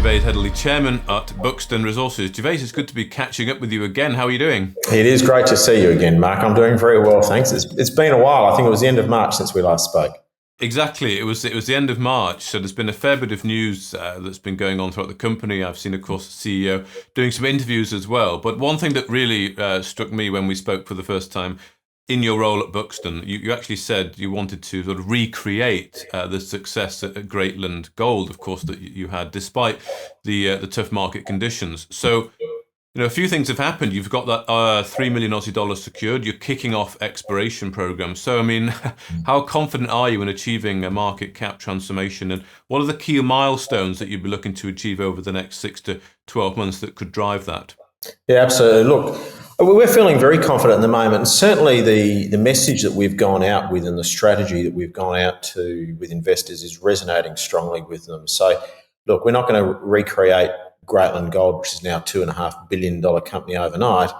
Gervaise Heddle, chairman at Buxton Resources. Gervaise, it's good to be catching up with you again. How are you doing? It is great to see you again, Mark. I'm doing very well, thanks. It's been a while. I think it was the end of March since we last spoke. Exactly. It was the end of March, so there's been a fair bit of news that's been going on throughout the company. I've seen, of course, the CEO doing some interviews as well. But one thing that really struck me when we spoke for the first time in your role at Buxton, you actually said you wanted to sort of recreate the success at Greatland Gold, of course, that you had, despite the tough market conditions. So, a few things have happened. You've got that 3 million Aussie dollars secured. You're kicking off exploration programs. So, how confident are you in achieving a market cap transformation? And what are the key milestones that you'd be looking to achieve over the next 6 to 12 months that could drive that? Yeah, absolutely. Look, we're feeling very confident at the moment. And certainly the message that we've gone out with and the strategy that we've gone out to with investors is resonating strongly with them. So, look, we're not going to recreate Greatland Gold, which is now a $2.5 billion company overnight,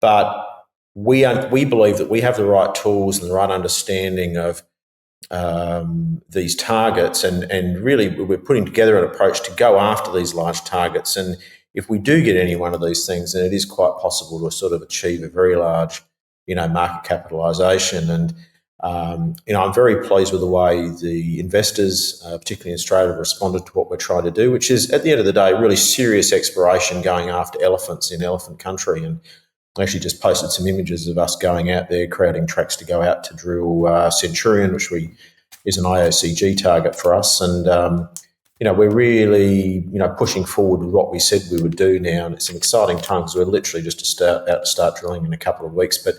but we believe that we have the right tools and the right understanding of these targets, and really we're putting together an approach to go after these large targets. And if we do get any one of these things, then it is quite possible to sort of achieve a very large, market capitalisation. And I'm very pleased with the way the investors, particularly in Australia, have responded to what we're trying to do, which is, at the end of the day, really serious exploration going after elephants in elephant country. And I actually just posted some images of us going out there, creating tracks to go out to drill Centurion, which is an IOCG target for us. And, we're really, pushing forward with what we said we would do now. And it's an exciting time because we're literally just about to start drilling in a couple of weeks. But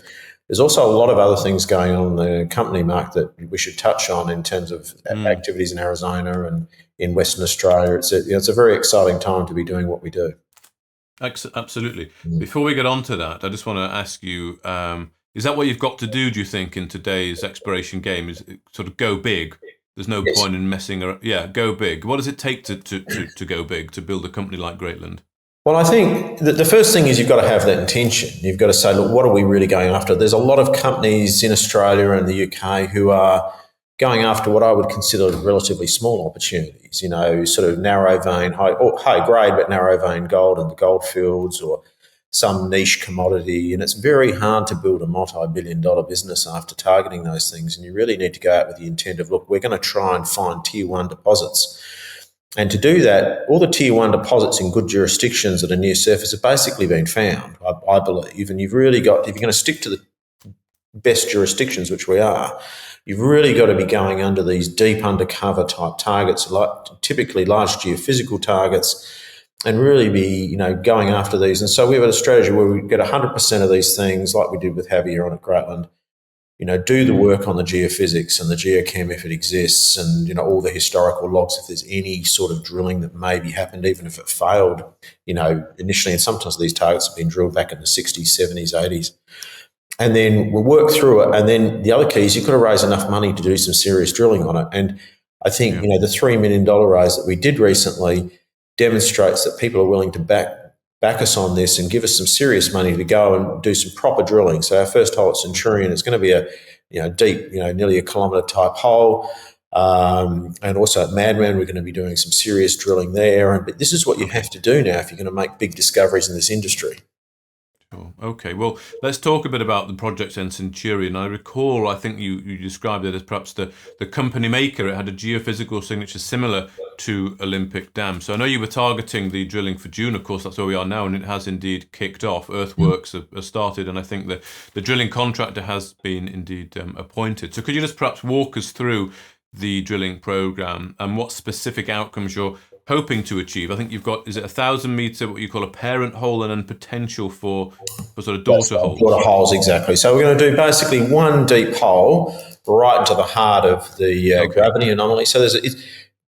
there's also a lot of other things going on in the company, Mark, that we should touch on in terms of activities in Arizona and in Western Australia. It's a very exciting time to be doing what we do. Absolutely. Before we get on to that, I just want to ask you, is that what you've got to do you think, in today's exploration game? Is it sort of go big? There's no point in messing around. Yeah, go big. What does it take to go big, to build a company like Greatland? Well, I think the first thing is you've got to have that intention. You've got to say, look, what are we really going after? There's a lot of companies in Australia and the UK who are going after what I would consider relatively small opportunities, sort of narrow vein, high grade, but narrow vein gold in the gold fields, or some niche commodity. And it's very hard to build a multi-billion-dollar business after targeting those things. And you really need to go out with the intent of, look, we're going to try and find tier one deposits. And to do that, all the tier one deposits in good jurisdictions that are near surface have basically been found, I believe. And you've really got, if you're going to stick to the best jurisdictions, which we are, you've really got to be going under these deep undercover type targets, like typically large geophysical targets, and really be, going after these. And so we have a strategy where we get 100% of these things, like we did with Javier on at Greatland, do the work on the geophysics and the geochem if it exists, and, all the historical logs if there's any sort of drilling that maybe happened, even if it failed, initially. And sometimes these targets have been drilled back in the 60s, 70s, 80s. And then we'll work through it. And then the other key is you've got to raise enough money to do some serious drilling on it. And I think, the $3 million raise that we did recently demonstrates that people are willing to back us on this and give us some serious money to go and do some proper drilling. So our first hole at Centurion is going to be a deep, nearly a kilometre type hole. And also at Madman, we're going to be doing some serious drilling there. But this is what you have to do now if you're going to make big discoveries in this industry. Sure. Okay, well, let's talk a bit about the project in Centurion. I recall, I think you described it as perhaps the company maker. It had a geophysical signature similar to Olympic Dam. So I know you were targeting the drilling for June. Of course, that's where we are now, and it has indeed kicked off. Earthworks have started, and I think the drilling contractor has been indeed appointed. So could you just perhaps walk us through the drilling program and what specific outcomes you're hoping to achieve? I think you've got, is it 1,000 metre, what you call a parent hole, and then potential for sort of daughter holes? Daughter holes, exactly. So we're going to do basically one deep hole right into the heart of the gravity anomaly. So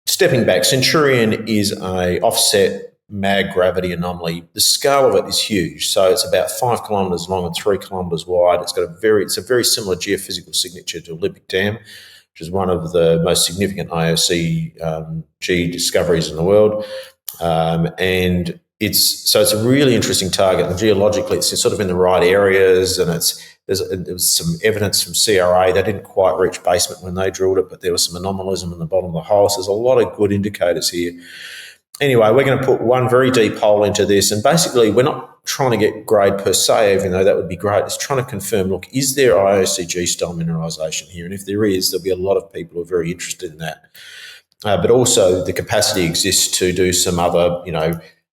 stepping back, Centurion is a offset mag gravity anomaly. The scale of it is huge. So it's about 5 kilometres long and 3 kilometres wide. It's a very similar geophysical signature to Olympic Dam, which is one of the most significant IOCG discoveries in the world. And it's a really interesting target. And geologically, it's sort of in the right areas, and there was some evidence from CRA. They didn't quite reach basement when they drilled it, but there was some anomalism in the bottom of the hole. So there's a lot of good indicators here. anyway, we're going to put one very deep hole into this, and basically we're not trying to get grade per se, even though that would be great. It's trying to confirm, look, is there IOCG style mineralisation here? And if there is, there'll be a lot of people who are very interested in that. But also the capacity exists to do some other,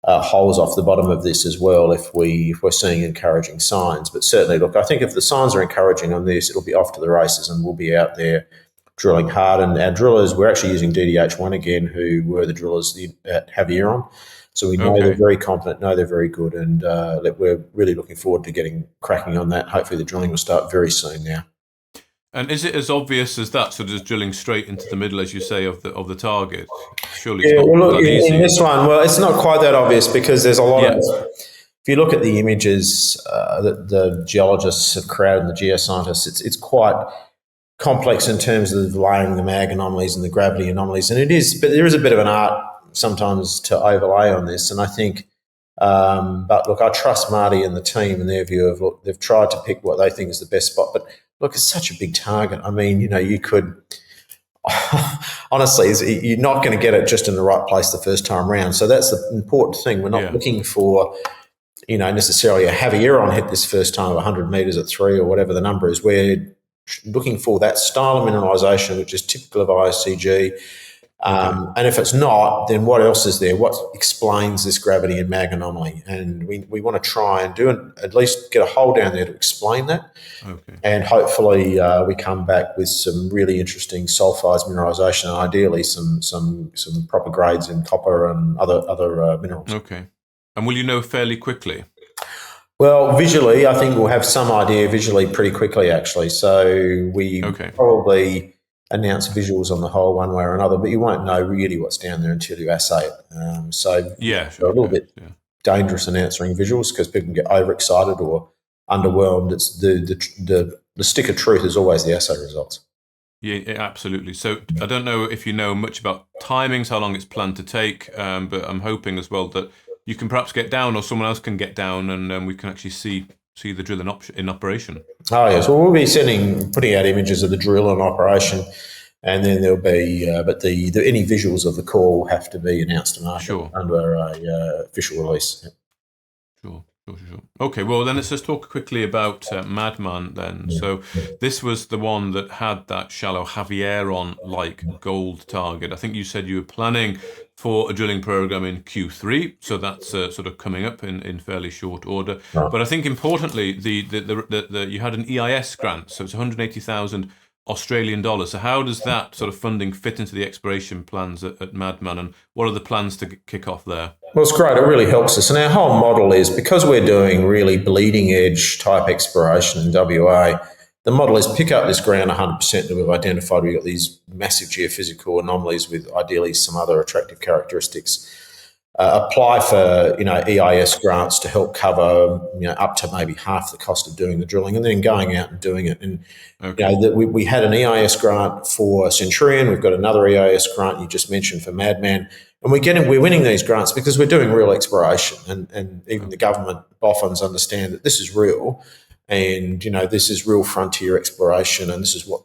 holes off the bottom of this as well if we're seeing encouraging signs. But certainly, look, I think if the signs are encouraging on this, it'll be off to the races and we'll be out there drilling hard. And our drillers, we're actually using DDH1 again, who were the drillers at Javieron. So we know they're very competent, know they're very good, and we're really looking forward to getting cracking on that. Hopefully the drilling will start very soon now. And is it as obvious as that? So just drilling straight into the middle, as you say, of the target? Surely it's not that easy. In this one, well, it's not quite that obvious because there's a lot of. If you look at the images that the geologists have created and the geoscientists, it's quite complex in terms of laying the mag anomalies and the gravity anomalies, and it is. But there is a bit of an art sometimes to overlay on this, and I think. But look, I trust Marty and the team and their view of look. They've tried to pick what they think is the best spot, but look, it's such a big target. I mean, you could honestly, you're not going to get it just in the right place the first time round. So that's the important thing. We're not looking for, necessarily a Javieron hit this first time of 100 metres at 3 or whatever the number is. We're looking for that style of mineralisation, which is typical of IOCG. And if it's not, then what else is there? What explains this gravity and mag anomaly? And we want to try and at least get a hole down there to explain that. Okay. And hopefully we come back with some really interesting sulfides mineralisation and ideally some proper grades in copper and other minerals. Okay. And will you know fairly quickly? Well, visually, I think we'll have some idea visually pretty quickly, actually. So we probably announce visuals on the hole one way or another, but you won't know really what's down there until you assay it. A little bit dangerous in answering visuals because people can get overexcited or underwhelmed. It's the stick of truth is always the assay results. Yeah, absolutely. So I don't know if you know much about timings, how long it's planned to take, but I'm hoping as well that you can perhaps get down or someone else can get down and we can actually see the drill in operation. Oh, yes. Well, we'll be putting out images of the drill in operation, and then there'll be, any visuals of the core will have to be announced to market under a official release. Sure. Okay, well, then let's just talk quickly about Madman then. So this was the one that had that shallow Javieron-like gold target. I think you said you were planning for a drilling program in Q3, so that's sort of coming up in fairly short order. Right. But I think importantly, you had an EIS grant, so it's 180,000 Australian dollars. So how does that sort of funding fit into the exploration plans at Madman, and what are the plans to kick off there? Well, it's great. It really helps us. And our whole model is, because we're doing really bleeding edge type exploration in WA, the model is pick up this ground 100% that we've identified. We've got these massive geophysical anomalies with ideally some other attractive characteristics. Apply for EIS grants to help cover up to maybe half the cost of doing the drilling, and then going out and doing it. And we had an EIS grant for Centurion. We've got another EIS grant you just mentioned for Madman, and we're winning these grants because we're doing real exploration, and even the government boffins understand that this is real, and this is real frontier exploration, and this is what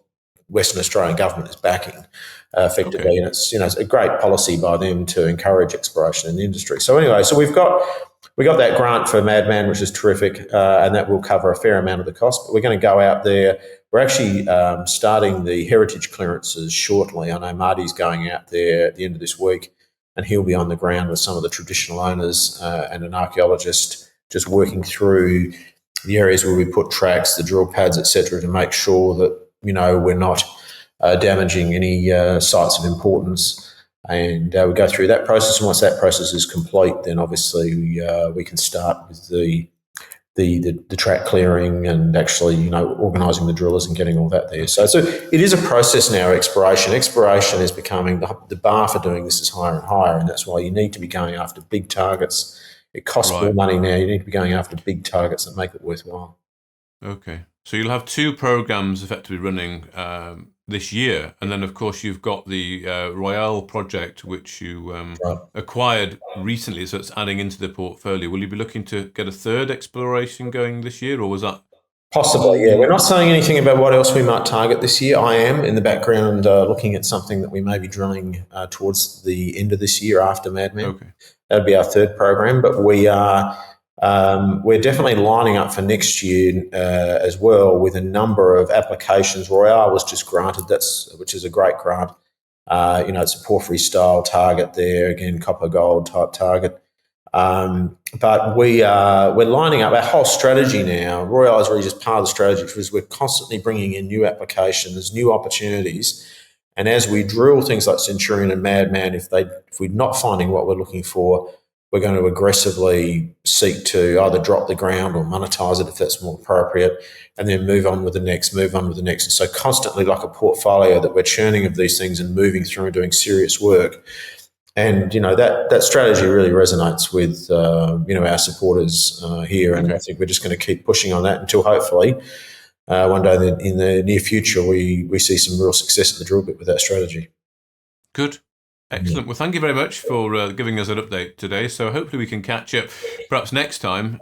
Western Australian government is backing effectively, and it's a great policy by them to encourage exploration in the industry. So anyway, we got that grant for Madman, which is terrific, and that will cover a fair amount of the cost. But we're going to go out there. We're actually starting the heritage clearances shortly. I know Marty's going out there at the end of this week, and he'll be on the ground with some of the traditional owners and an archaeologist, just working through the areas where we put tracks, the drill pads, etc., to make sure that we're not damaging any sites of importance, and we go through that process. And once that process is complete, then obviously we can start with the track clearing and actually organising the drillers and getting all that there. So it is a process now. Exploration is becoming the bar for doing this is higher and higher, and that's why you need to be going after big targets. It costs more money now. You need to be going after big targets that make it worthwhile. Okay. So you'll have two programs effectively running this year, and then of course you've got the Royale project, which you acquired recently, so it's adding into the portfolio. Will you be looking to get a third exploration going this year, or was that Possibly, yeah. We're not saying anything about what else we might target this year. I am in the background looking at something that we may be drilling towards the end of this year after Madman. Okay. That'd be our third program, but we're definitely lining up for next year as well with a number of applications. Royale was just granted, which is a great grant. It's a porphyry style target there, again, copper gold type target. But we're lining up our whole strategy now. Royale is really just part of the strategy because we're constantly bringing in new applications, new opportunities. And as we drill things like Centurion and Madman, if we're not finding what we're looking for, we're going to aggressively seek to either drop the ground or monetize it if that's more appropriate, and then move on with the next. And so constantly, like a portfolio, that we're churning of these things and moving through and doing serious work. And, that strategy really resonates with, our supporters here. And I think we're just going to keep pushing on that until hopefully one day in the near future we see some real success at the drill bit with that strategy. Good. Excellent. Well, thank you very much for giving us an update today. So hopefully we can catch up perhaps next time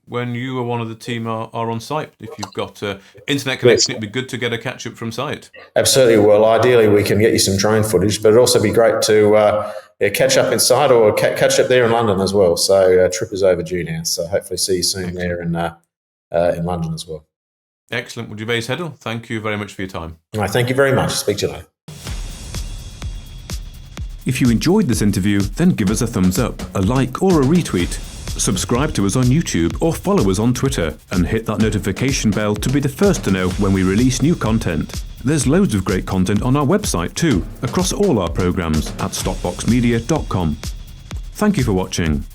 when you or one of the team are on site. If you've got internet connection, it'd be good to get a catch up from site. Absolutely. Well, ideally we can get you some drone footage, but it'd also be great to catch up inside or catch up there in London as well. So trip is overdue now. So hopefully see you soon there in London as well. Excellent. Well, Gervaise Heddle, thank you very much for your time. All right, thank you very much. Speak to you later. If you enjoyed this interview, then give us a thumbs up, a like or a retweet. Subscribe to us on YouTube or follow us on Twitter and hit that notification bell to be the first to know when we release new content. There's loads of great content on our website too, across all our programs at stockboxmedia.com. Thank you for watching.